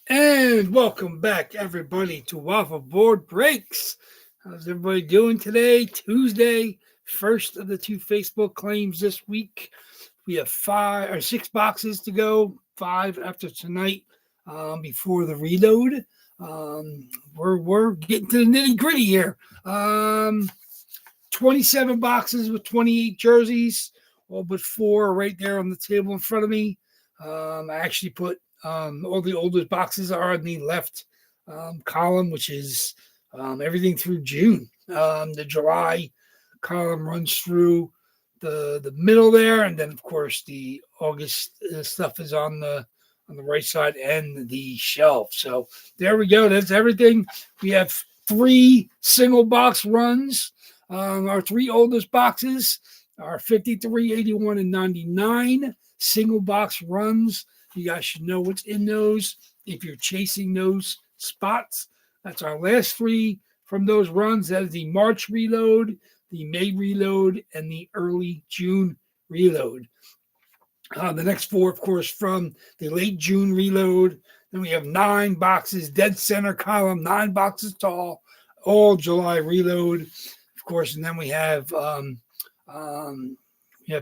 And welcome back, everybody, to Waffle Board Breaks. How's everybody doing today? Tuesday, first of the two Facebook claims this week. We have 6 boxes to go, 5 after tonight, before the reload. We're getting to the nitty gritty here. 27 boxes with 28 jerseys, all but 4 are right there on the table in front of me. I actually put all the oldest boxes are in the left column, which is everything through June. The July column runs through the middle there, and then of course the August stuff is on the right side and the shelf. So there we go. That's everything. We have 3 single box runs. Our 3 oldest boxes are 53, 81, and 99 single box runs. You guys should know what's in those if you're chasing those spots. That's our last 3 from those runs. That is the March reload, the May reload, and the early June reload. The next 4, of course, from the late June reload. Then we have 9 boxes, dead center column, 9 boxes tall, all July reload, of course. And then we have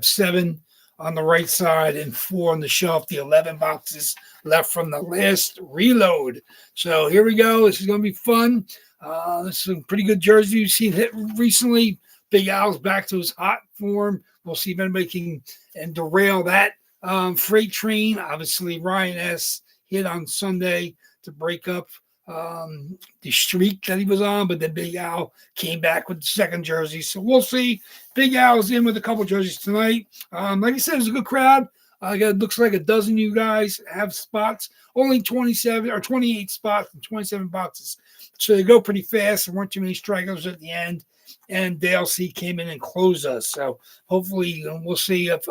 7 on the right side and 4 on the shelf, the 11 boxes left from the last reload. So here we go. This is going to be fun. This is some pretty good jersey you've seen hit recently. Big Al's back to his hot form. We'll see if anybody can and derail that freight train. Obviously, Ryan S. hit on Sunday to break up the streak that he was on, but then Big Al came back with the second jersey. So we'll see. Big Al's in with a couple jerseys tonight. Like I said, it's a good crowd. It looks like a dozen of you guys have spots. Only 27 or 28 spots and 27 boxes. So they go pretty fast. There weren't too many stragglers at the end. And Dale C came in and closed us. So hopefully we'll see if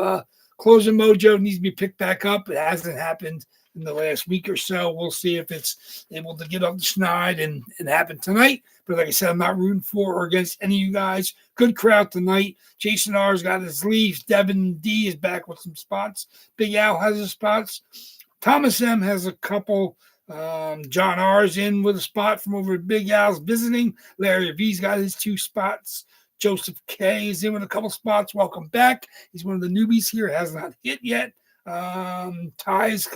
closing mojo needs to be picked back up. It hasn't happened in the last week or so. We'll see if it's able to get up the schneid and happen tonight. But like I said, I'm not rooting for or against any of you guys. Good crowd tonight. Jason R's got his leaves. Devin D is back with some spots. Big Al has his spots. Thomas M has a couple. John R's in with a spot from over at Big Al's visiting. Larry V's got his 2 spots. Joseph K is in with a couple spots. Welcome back. He's one of the newbies here. Has not hit yet. Ty's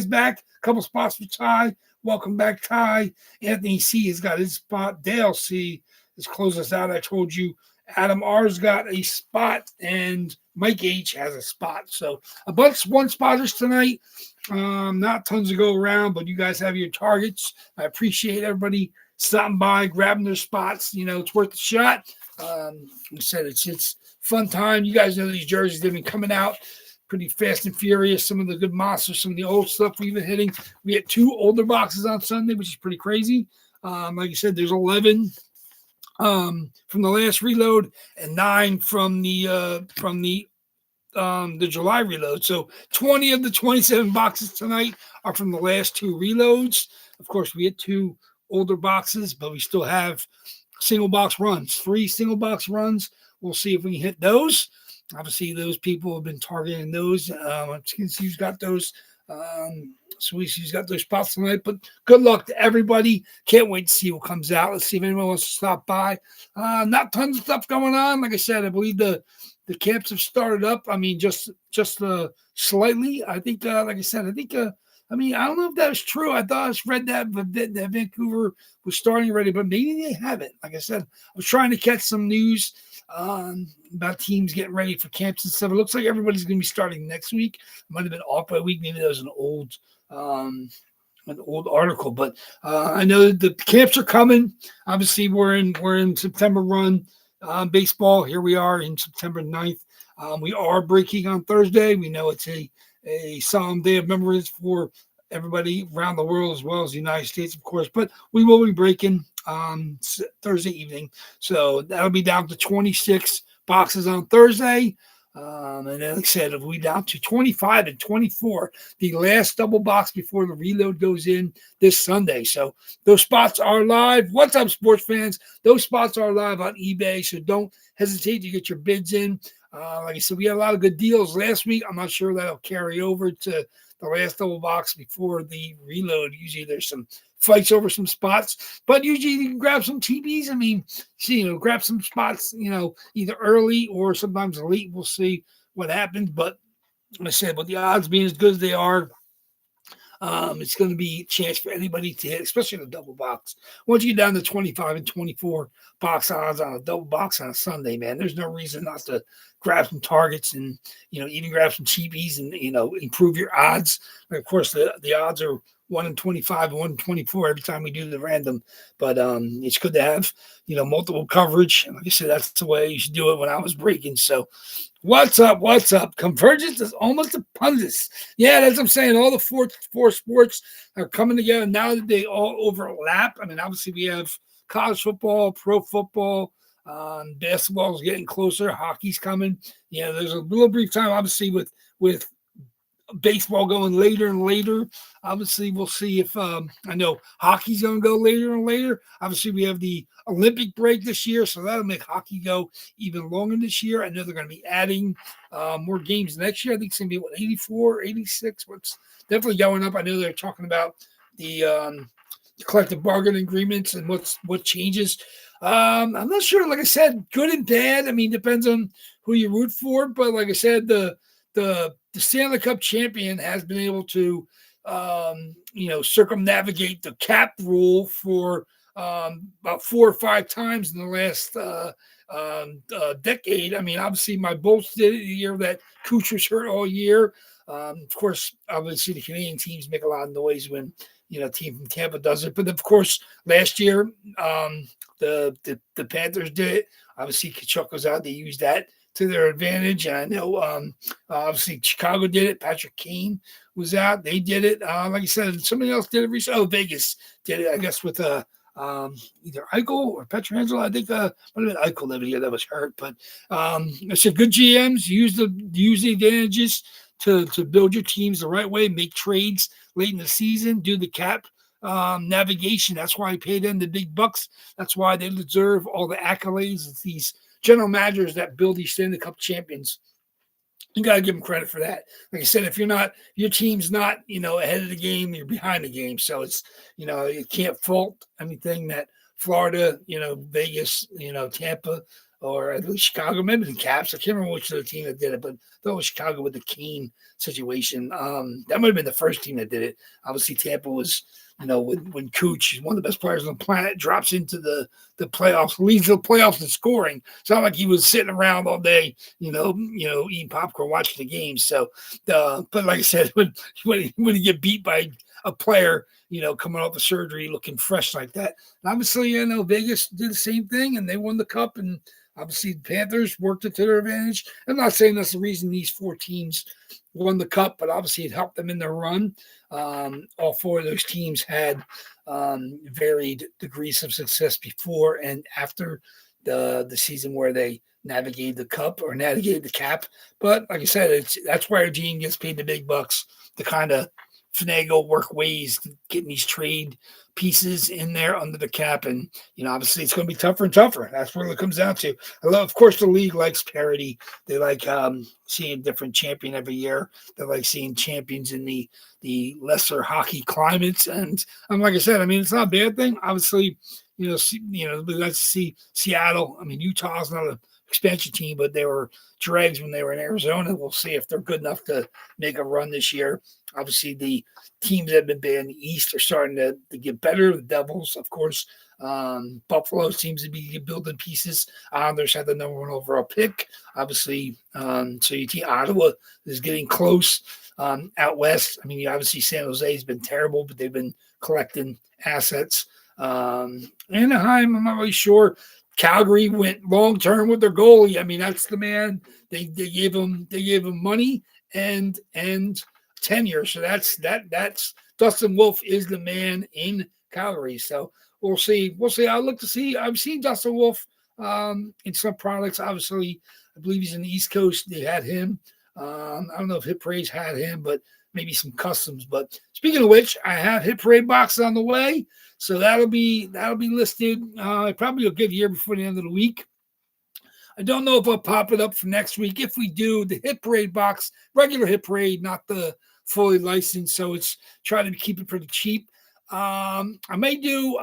back. A couple spots for Ty. Welcome back, Ty. Anthony C has got his spot. Dale C has closed us out. I told you Adam R's got a spot and Mike H has a spot. So a bunch one spotters tonight. Not tons to go around, but you guys have your targets. I appreciate everybody stopping by, grabbing their spots. It's worth a shot. Like I said, it's fun time. You guys know these jerseys, they've been coming out pretty fast and furious. Some of the good monsters, some of the old stuff we've been hitting. We had 2 older boxes on Sunday, which is pretty crazy. Like I said, there's 11 from the last reload and 9 from the July reload. So 20 of the 27 boxes tonight are from the last 2 reloads. Of course, we had 2 older boxes, but we still have single box runs, 3 single box runs. We'll see if we can hit those. Obviously, those people have been targeting those. Who's got those. Who's got those spots tonight. But good luck to everybody. Can't wait to see what comes out. Let's see if anyone wants to stop by. Not tons of stuff going on. Like I said, I believe the camps have started up. I mean, just slightly. I think, like I said, I don't know if that was true. I thought I read that Vancouver was starting already, but maybe they haven't. Like I said, I was trying to catch some news about teams getting ready for camps and stuff. It looks like everybody's going to be starting next week. It might have been off by a week. Maybe that was an old article, but I know that the camps are coming. Obviously, we're in September run baseball. Here we are in September 9th. We are breaking on Thursday. We know it's a solemn day of remembrance for everybody around the world as well as the United States, of course. But we will be breaking Thursday evening. So that'll be down to 26 boxes on Thursday. And then, like I said, if we down to 25 and 24, the last double box before the reload goes in this Sunday. So those spots are live. What's up, sports fans? Those spots are live on eBay, so don't hesitate to get your bids in. Like I said, we had a lot of good deals last week. I'm not sure that'll carry over to the last double box before the reload. Usually there's some fights over some spots, but usually you can grab some TBs. I mean, see, grab some spots, either early or sometimes late. We'll see what happens. But like I said, with the odds being as good as they are, it's going to be a chance for anybody to hit, especially in a double box. Once you get down to 25 and 24 box odds on a double box on a Sunday, man, there's no reason not to grab some targets and, even grab some cheapies and, improve your odds. And of course, the odds are 1 in 25 and 1 in 24 every time we do the random. But it's good to have, multiple coverage. And like I said, that's the way you should do it when I was breaking. So what's up? What's up? Convergence is almost a pundits. Yeah, that's what I'm saying. All the four sports are coming together now that they all overlap. I mean, obviously we have college football, pro football, basketball is getting closer. Hockey's coming. There's a little brief time, obviously, with baseball going later and later. Obviously, we'll see if I know hockey's going to go later and later. Obviously, we have the Olympic break this year, so that'll make hockey go even longer this year. I know they're going to be adding more games next year. I think it's going to be 84, 86. What's definitely going up. I know they're talking about the collective bargaining agreements and what changes. I'm not sure. Like I said, good and bad. I mean, depends on who you root for. But like I said, the Stanley Cup champion has been able to, circumnavigate the cap rule for about 4 or 5 times in the last decade. I mean, obviously, my Bolts did it the year that Cooch was hurt all year. Of course, obviously, the Canadian teams make a lot of noise when a team from Tampa does it. But of course, last year, the Panthers did it. Obviously, Kachuk was out. They used that to their advantage. And I know, obviously, Chicago did it. Patrick Kane was out. They did it. Like I said, somebody else did it recently. Oh, Vegas did it, I guess, with either Eichel or Pietrangelo. I think might have been Eichel that year that was hurt. But I said good GMs use the advantages to build your teams the right way, make trades late in the season, do the cap navigation. That's why I pay them the big bucks. That's why they deserve all the accolades of these general managers that build these Stanley Cup champions. You got to give them credit for that. Like I said, if your team's not, ahead of the game, you're behind the game. So it's, you can't fault anything that Florida, Vegas, Tampa, or at least Chicago, maybe the Caps. I can't remember which of the team that did it, but that was Chicago with the Kane situation. That might have been the first team that did it. Obviously, Tampa was, when Cooch, one of the best players on the planet, drops into the playoffs, leads the playoffs in scoring. It's not like he was sitting around all day, eating popcorn, watching the games. So, but like I said, when you get beat by a player, coming off the surgery, looking fresh like that. And obviously, Vegas did the same thing, and they won the cup. And obviously, the Panthers worked it to their advantage. I'm not saying that's the reason these 4 teams won the cup, but obviously it helped them in their run. All 4 of those teams had varied degrees of success before and after the season where they navigated the cup or navigated the cap. But like I said, that's why Eugene gets paid the big bucks to kind of finagle, work ways to getting these trade pieces in there under the cap. And, obviously it's going to be tougher and tougher. That's what it comes down to. Of course, the league likes parity. They like seeing a different champion every year. They like seeing champions in the lesser hockey climates. And like I said, I mean, it's not a bad thing. Obviously, let's see Seattle. I mean, Utah's not a expansion team, but they were dregs when they were in Arizona. We'll see if they're good enough to make a run this year. Obviously, the teams that have been banned in the East are starting to get better. The Devils, of course. Buffalo seems to be building pieces. Islanders had the number 1 overall pick. Obviously, so your team, Ottawa is getting close out west. I mean, obviously, San Jose has been terrible, but they've been collecting assets. Anaheim, I'm not really sure. Calgary went long term with their goalie. I mean, that's the man. They gave him money and tenure. So that's Dustin Wolf is the man in Calgary. So we'll see. I'll look to see. I've seen Dustin Wolf in some products. Obviously, I believe he's in the East Coast. They had him. I don't know if Hit Parade's had him, but maybe some customs. But speaking of which, I have Hit Parade boxes on the way. So that'll be listed. Probably a good year before the end of the week. I don't know if I'll pop it up for next week. If we do, the Hit Parade box, regular Hit Parade, not the fully licensed, so it's trying to keep it pretty cheap. I may do.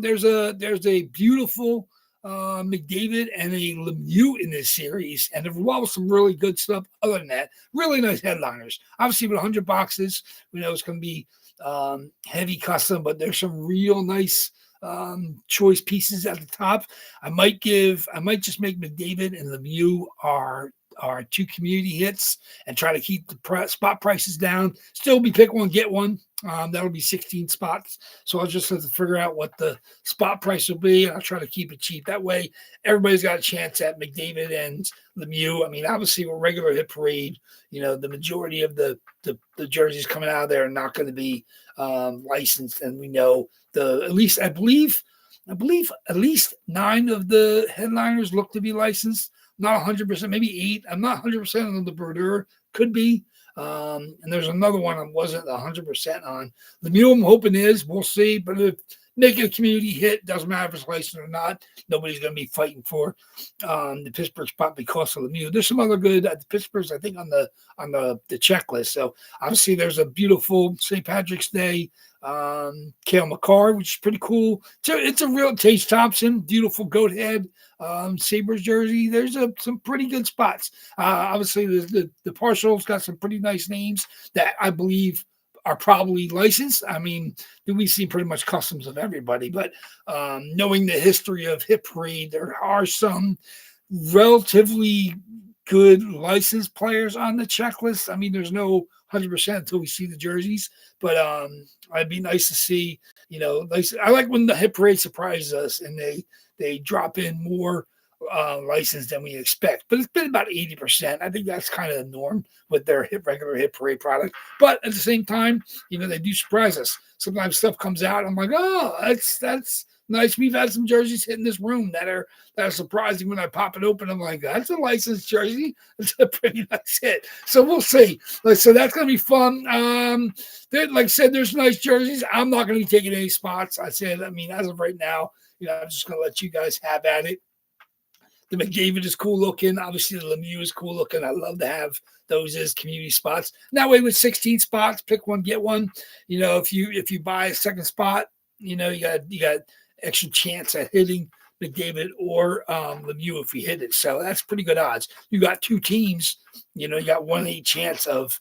There's a beautiful McDavid and a Lemieux in this series, and there was some really good stuff. Other than that, really nice headliners. Obviously, with 100 boxes, we know it's going to be heavy custom, but there's some real nice choice pieces at the top. I might just make McDavid and Lemieux our two community hits and try to keep the spot prices down. Still be pick one, get one. That'll be 16 spots. So I'll just have to figure out what the spot price will be, and I'll try to keep it cheap. That way, everybody's got a chance at McDavid and Lemieux. I mean, obviously, with regular hit parade, the majority of the jerseys coming out of there are not going to be licensed, and we know at least I believe at least 9 of the headliners look to be licensed. Not 100%, maybe 8. I'm not 100% on the Brodeur. Could be. And there's another one I wasn't 100% on. Lemieux, I'm hoping is. We'll see. But if making a community hit, doesn't matter if it's licensed or not. Nobody's going to be fighting for the Pittsburgh spot because of Lemieux. There's some other good at the Pittsburghs, I think, on the checklist. So obviously there's a beautiful St. Patrick's Day Cale Makar, which is pretty cool. So it's a real Tage Thompson, beautiful goat head. Sabres jersey. There's some pretty good spots. Obviously, the partials got some pretty nice names that I believe are probably licensed. I mean, we see pretty much customs of everybody, but knowing the history of Hit Parade, there are some relatively good licensed players on the checklist. I mean, there's no 100% until we see the jerseys, but it'd be nice to see, I like when the Hit Parade surprises us and they drop in more license than we expect. But it's been about 80%. I think that's kind of the norm with their regular Hit Parade product. But at the same time, they do surprise us. Sometimes stuff comes out, I'm like, oh, that's nice. We've had some jerseys hit in this room that are surprising. When I pop it open, I'm like, that's a licensed jersey. It's a pretty nice hit. So we'll see. So that's going to be fun. Like I said, there's nice jerseys. I'm not going to be taking any spots. As of right now, I'm just going to let you guys have at it. The McDavid is cool looking. Obviously, the Lemieux is cool looking. I love to have those as community spots. And that way, with 16 spots, pick one, get one. If you buy a second spot, you got extra chance at hitting McDavid or Lemieux if we hit it. So that's pretty good odds. You got 2 teams. You got 1-8 chance of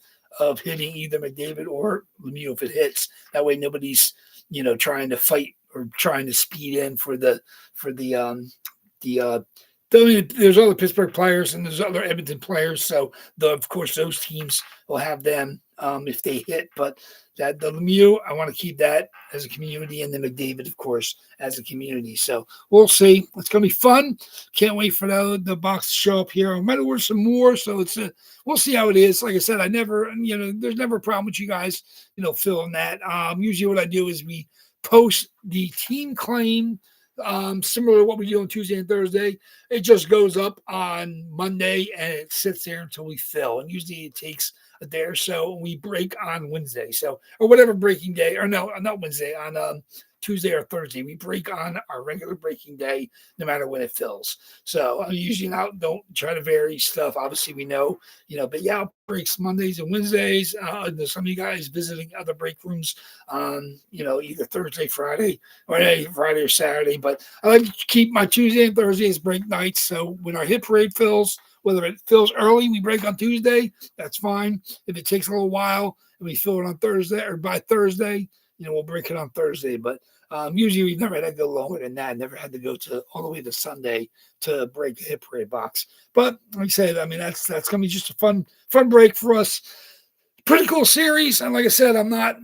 hitting either McDavid or Lemieux if it hits. That way, nobody's trying to fight or trying to speed in for the there's other Pittsburgh players and there's other Edmonton players. So of course those teams will have them if they hit. But the Lemieux, I want to keep that as a community, and then McDavid, of course, as a community. So we'll see. It's gonna be fun. Can't wait for the box to show up here. I might order some more. So we'll see how it is. Like I said, there's never a problem with you guys, filling that. Usually what I do is we post the team claim, similar to what we do on Tuesday and Thursday. It just goes up on Monday and it sits there until we fill. And usually it takes a day or so. We break on Wednesday, or whatever breaking day, or no, not Wednesday, on Tuesday or Thursday. We break on our regular breaking day, no matter when it fills. So I usually don't try to vary stuff. Obviously, we know, but yeah, breaks Mondays and Wednesdays. There's some of you guys visiting other break rooms on, either Thursday, Friday, or Saturday. But I like to keep my Tuesday and Thursday as break nights. So when our Hit Parade fills, whether it fills early, we break on Tuesday. That's fine. If it takes a little while and we fill it on Thursday or by Thursday, we'll break it on Thursday. But usually we've never had to go longer than that. Never had to go all the way to Sunday to break a Hit Parade box. But like I said, that's going to be just a fun break for us. Pretty cool series. And like I said, I'm not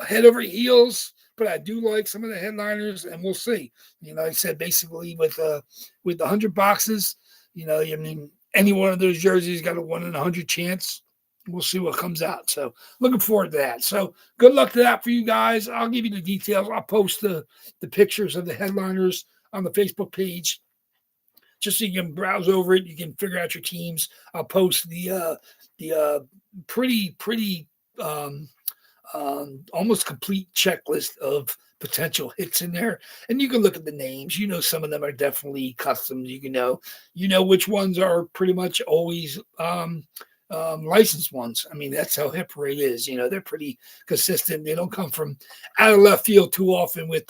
head over heels, but I do like some of the headliners, and we'll see. Like I said, basically with the 100 boxes, any one of those jerseys got a 1 in 100 chance. We'll see what comes out. So looking forward to that. So good luck to that for you guys. I'll give you the details. I'll post the pictures of the headliners on the Facebook page, just so you can browse over it. You can figure out your teams. I'll post the pretty almost complete checklist of potential hits in there, and you can look at the names. Some of them are definitely customs. You know which ones are pretty much always licensed ones. I mean, that's how Hit Parade is. They're pretty consistent. They don't come from out of left field too often with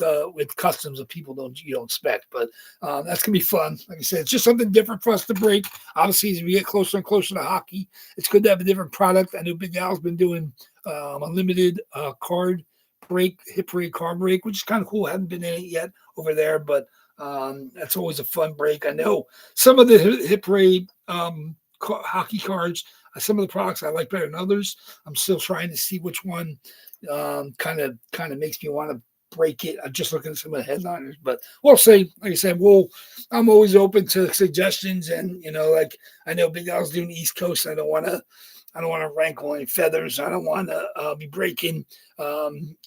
customs that you don't expect. But that's gonna be fun. Like I said, it's just something different for us to break. Obviously, as we get closer and closer to hockey, it's good to have a different product. I know Big Al's been doing a limited card break, Hit Parade card break, which is kind of cool. I haven't been in it yet over there, but that's always a fun break. I know some of the Hit Parade hockey cards, some of the products I like better than others. I'm still trying to see which one kind of makes me want to break it. I'm just looking at some of the headliners, but we'll see. Like I said, I'm always open to suggestions, and like I know Big Al's doing East Coast. I don't want to rankle any feathers. I don't want to be breaking,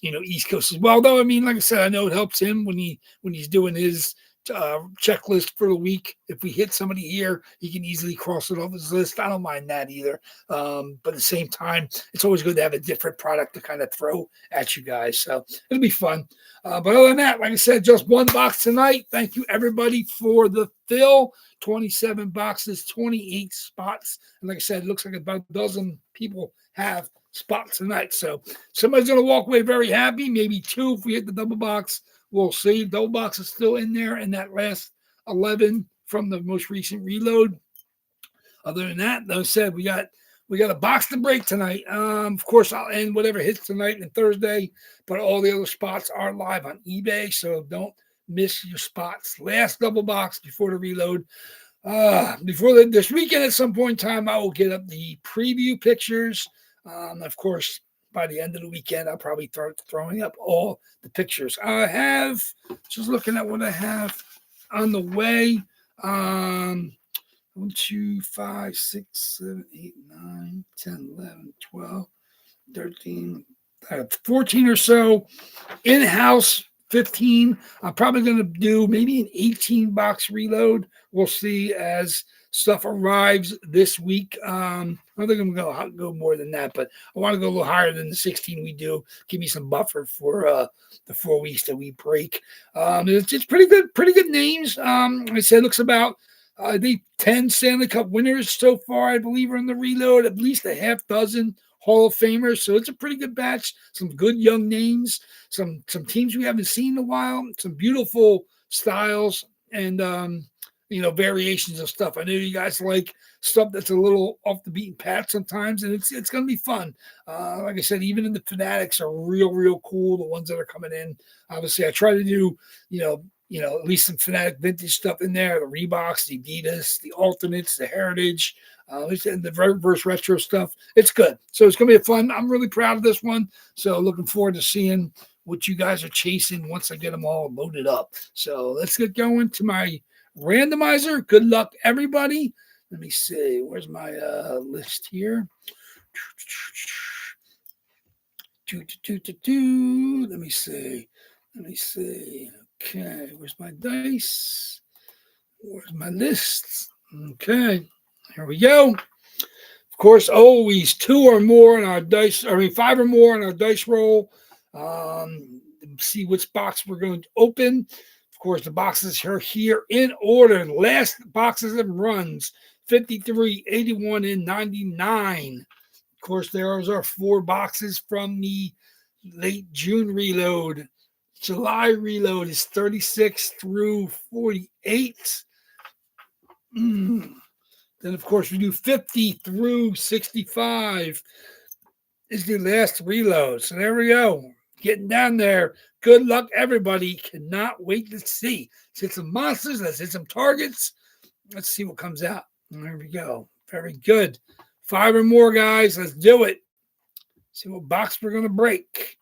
East Coast as well. Though, I mean, like I said, I know it helps him when he's doing his checklist for the week. If we hit somebody here, he can easily cross it off his list. I don't mind that either. But at the same time, it's always good to have a different product to kind of throw at you guys. So it'll be fun. But other than that, like I said, just one box tonight. Thank you, everybody, for the fill. 27 boxes, 28 spots. And like I said, it looks like about a dozen people have spots tonight. So somebody's going to walk away very happy. Maybe two if we hit the double box. We'll see. Double box is still in there in that last 11 from the most recent reload. Other than that, though, said we got a box to break tonight. Of course, I'll end whatever hits tonight and Thursday, but all the other spots are live on eBay, so don't miss your spots. Last double box before the reload. This weekend at some point in time, I will get up the preview pictures. Of course, by the end of the weekend, I'll probably start throwing up all the pictures. I have, just looking at what I have on the way. 1, 2, 5, 6, 7, 8, 9, 10, 11, 12, 13, 14 or so in-house. 15. I'm probably going to do maybe an 18 box reload. We'll see as stuff arrives this week. I don't think I'm going to go more than that, but I want to go a little higher than the 16 we do. Give me some buffer for the 4 weeks that we break. It's pretty good names. I said, looks about the 10 Stanley Cup winners so far, I believe, are in the reload. At least a half dozen Hall of Famers. So it's a pretty good batch. Some good young names, some teams we haven't seen in a while, some beautiful styles, and variations of stuff. I know you guys like stuff that's a little off the beaten path sometimes, and it's going to be fun. Like I said, even in the Fanatics are real cool. The ones that are coming in. Obviously, I try to do at least some Fanatic vintage stuff in there. The Reeboks, the Adidas, the Alternates, the Heritage, and the reverse retro stuff. It's good. So it's going to be fun. I'm really proud of this one. So looking forward to seeing what you guys are chasing once I get them all loaded up. So let's get going to my randomizer. Good luck, everybody. Let me see. Where's my list here? Let me see. Okay, where's my dice? Where's my list? Okay, here we go. Of course, always 2 or more in our dice. 5 or more in our dice roll. See which box we're going to open. Of course, the boxes are here in order. Last boxes and runs: 53, 81, and 99. Of course, there's our 4 boxes from the late June reload. July reload is 36 through 48. Then, of course, we do 50 through 65 is the last reload. So there we go. Getting down there. Good luck, everybody. Cannot wait to see. Let's hit some monsters. Let's hit some targets. Let's see what comes out. There we go. Very good. 5 or more, guys. Let's do it. See what box we're going to break.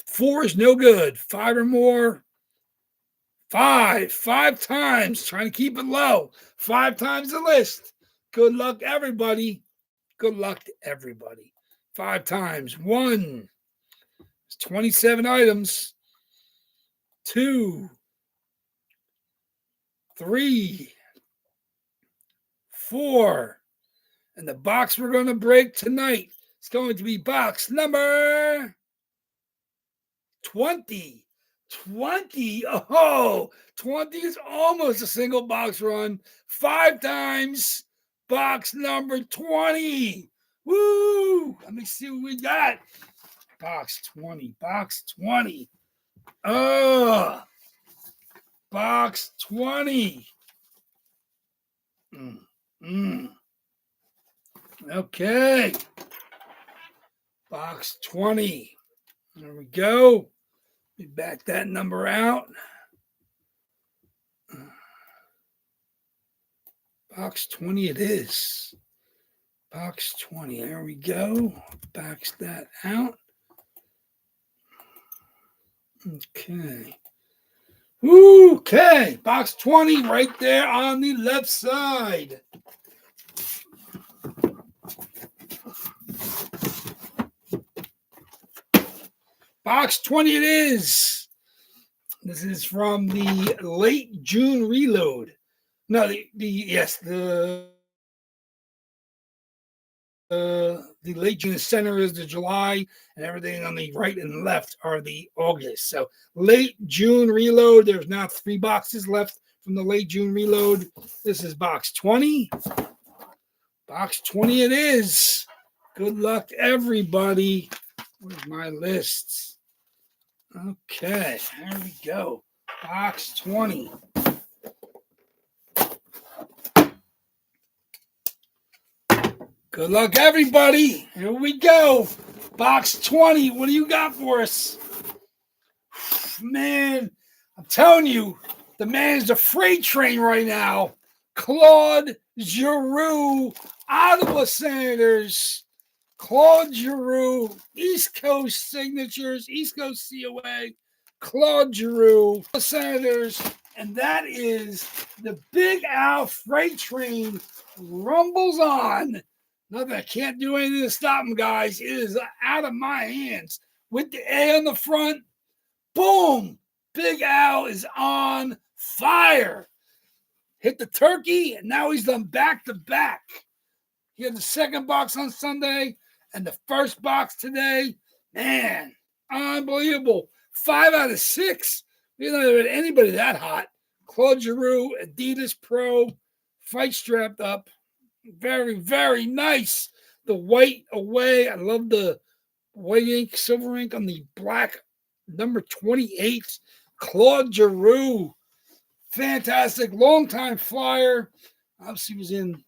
4 is no good. 5 or more. 5 times. Trying to keep it low. 5 times the list. Good luck, everybody. Good luck to everybody. 5 times. 1. It's 27 items. 2. 3. 4. And the box we're going to break tonight is going to be box number 20. 20. Oh, 20 is almost a single box run. 5 times. Box number 20. Woo! Let me see what we got. Box 20. Box 20. Oh, box 20. Okay. Box 20. There we go. We back that number out. Box 20 it is. Box 20. There we go. Backs that out. Okay. Okay. Box 20 right there on the left side. Box 20 it is. This is from the late June reload. No, the late June center is the July, and everything on the right and left are the August. So late June reload. There's now 3 boxes left from the late June reload. This is box 20. Box 20 it is. Good luck, everybody. Where's my list? Okay, there we go. Box 20. Good luck, everybody. Here we go. Box 20. What do you got for us? Man, I'm telling you, the man is a freight train right now. Claude Giroux, Ottawa Senators. Claude Giroux, East Coast signatures, East Coast COA, Claude Giroux, Senators, and that is the Big Al freight train rumbles on. Nothing, I can't do anything to stop him, guys. It is out of my hands. With the A on the front, boom, Big Al is on fire. Hit the turkey, and now he's done back-to-back. He had the second box on Sunday and the first box today. Man, unbelievable. 5 out of 6. We don't have anybody that hot. Claude Giroux, Adidas Pro, fight strapped up. Very, very nice. The white away. I love the white ink, silver ink on the black number 28. Claude Giroux. Fantastic. Long-time flyer. Obviously was in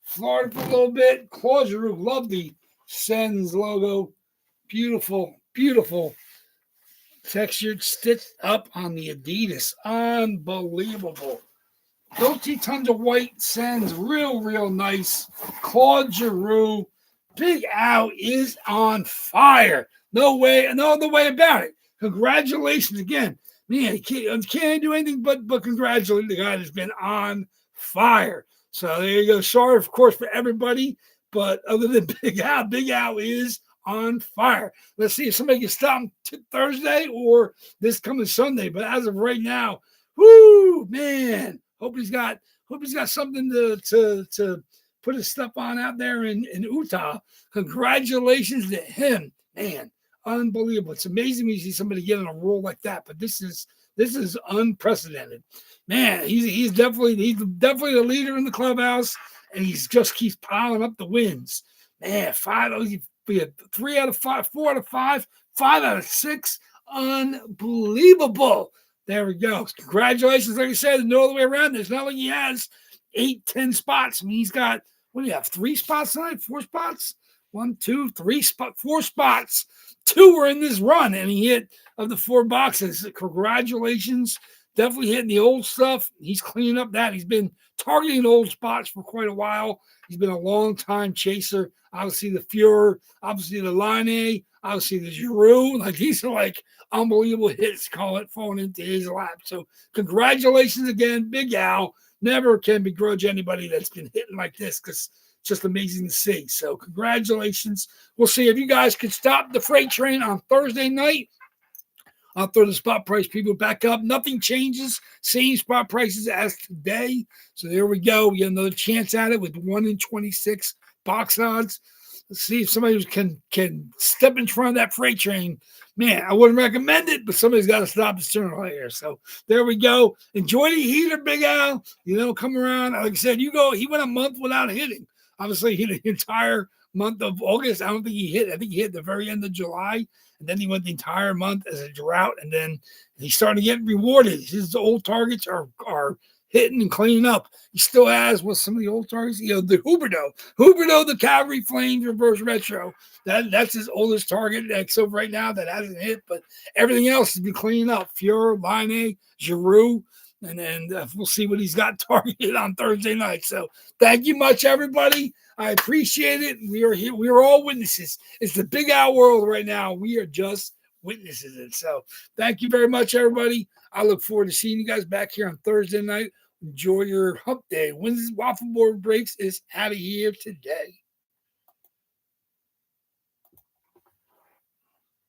Florida for a little bit. Claude Giroux. Love the Sens logo. Beautiful, beautiful. Textured, stitched up on the Adidas. Unbelievable. Don't see tons of white Sens. Real, real nice. Claude Giroux. Big Al is on fire. No way, no other way about it. Congratulations again. Man, can't do anything but congratulate the guy that's been on fire. So there you go. Sorry, of course, for everybody. But other than Big Al is on fire. Let's see if somebody can stop him Thursday or this coming Sunday. But as of right now, whoo, man. Hope he's got something to put his stuff on out there in Utah. Congratulations to him, man! Unbelievable. It's amazing when you see somebody get on a roll like that. But this is unprecedented, man. He's definitely the leader in the clubhouse, and he just keeps piling up the wins, man. 3 out of 5, 4 out of 5, 5 out of 6. Unbelievable. There we go. Congratulations. Like I said, there's no other way around. There's not like he has 8, 10 spots. I mean, he's got, what do you have, 3 spots tonight? 4 spots? 1, 2, 3 spots, 4 spots. 2 were in this run, and he hit of the 4 boxes. Congratulations. Definitely hitting the old stuff. He's cleaning up that. He's been targeting old spots for quite a while. He's been a long-time chaser. Obviously, the Fuhrer, obviously the Line, obviously the Giroux. Like, these are like unbelievable hits, call it, falling into his lap. So congratulations again, Big Al. Never can begrudge anybody that's been hitting like this because it's just amazing to see. So congratulations. We'll see if you guys can stop the freight train on Thursday night. I'll throw the spot price people back up. Nothing changes. Same spot prices as today. So there we go. We get another chance at it with 1 in 26 box odds. Let's see if somebody can step in front of that freight train. Man, I wouldn't recommend it, but somebody's got to stop the sooner or later. So there we go. Enjoy the heater, Big Al. Come around. Like I said, he went a month without hitting. Obviously, he hit the entire month of August. I don't think he hit. I think he hit the very end of July. And then he went the entire month as a drought. And then he's starting to get rewarded. His old targets are hitting and cleaning up. He still has some of the old targets. The Huberto, the Calgary Flames Reverse Retro. That's his oldest target. So right now that hasn't hit, but everything else has been cleaning up. Fuhrer, Line, Giroux, and then we'll see what he's got targeted on Thursday night. So thank you much, everybody. I appreciate it. We are here. We are all witnesses. It's the Big Al world right now. We are just witnesses it. So thank you very much, everybody. I look forward to seeing you guys back here on Thursday night. Enjoy your hump day. Wednesday's Waffle Board Breaks is out of here today.